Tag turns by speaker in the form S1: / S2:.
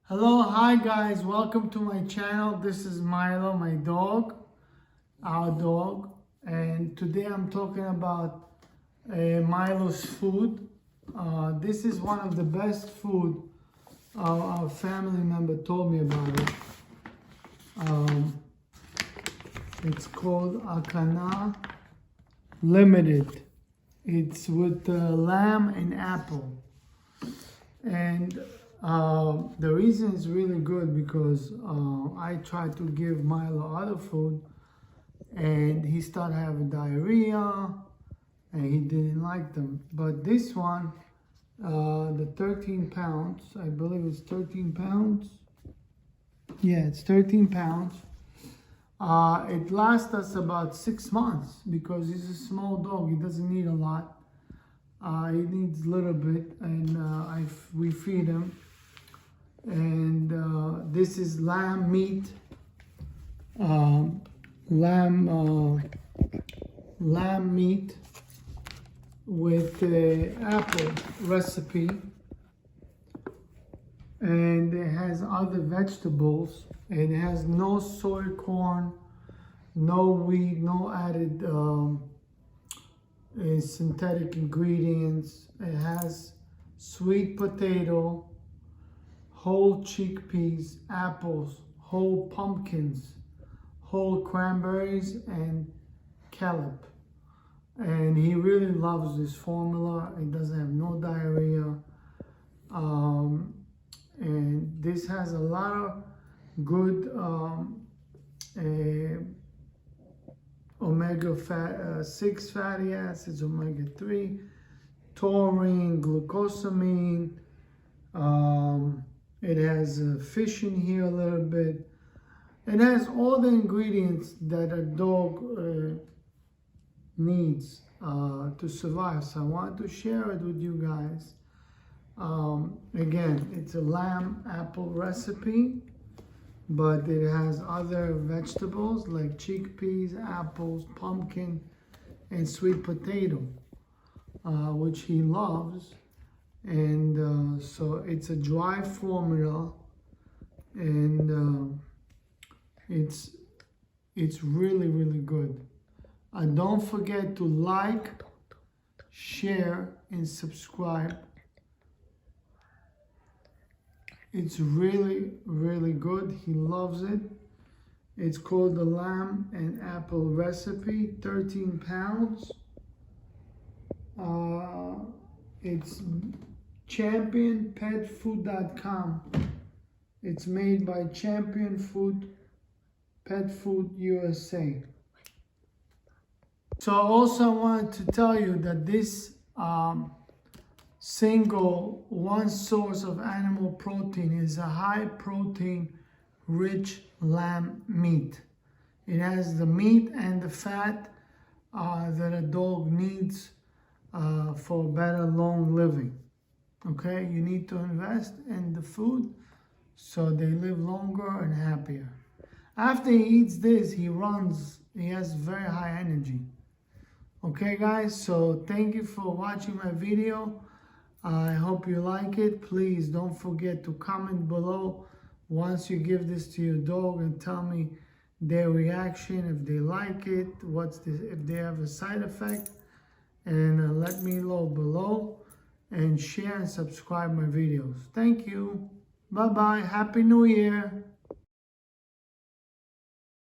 S1: Hello, hi guys, welcome to my channel. This is Milo, my dog, our dog, and today I'm talking about Milo's food. This is one of the best food our family member told me about it. It's called Acana Limited. It's with lamb and apple. And the reason it's really good because I tried to give Milo other food and he started having diarrhea and he didn't like them. But this one, the 13 pounds, I believe it's 13 pounds. Yeah, it's 13 pounds. It lasts us about 6 months because he's a small dog. He doesn't need a lot. He needs a little bit, and we feed him. And this is lamb meat, lamb meat with apple recipe, and it has other vegetables. And it has no soy corn, no wheat, no added synthetic ingredients. It has sweet potato, whole chickpeas, apples, whole pumpkins, whole cranberries, and kelp. And he really loves this formula. It doesn't have no diarrhea. And this has a lot of good omega-6 fatty acids, omega-3, taurine, glucosamine. It has fish in here a little bit. It has all the ingredients that a dog needs to survive. So I wanted to share it with you guys. Again, it's a lamb apple recipe, but it has other vegetables like chickpeas, apples, pumpkin, and sweet potato, which he loves. And so it's a dry formula, and it's really, really good. Don't forget to like, share, and subscribe. It's really, really good. He loves it. It's called the lamb and apple recipe, 13 pounds. It's championpetfood.com. It's made by Champion Food, Pet Food USA. So also I wanted to tell you that this single one source of animal protein is a high protein rich lamb meat. It has the meat and the fat that a dog needs for better long living. Okay, you need to invest in the food so they live longer and happier. After he eats this, he runs, he has very high energy. Okay guys, so thank you for watching my video. I hope you like it. Please don't forget to comment below once you give this to your dog and tell me their reaction, if they like it, if they have a side effect, and let me know below, and share and subscribe my videos. Thank you. Bye-bye. Happy New Year.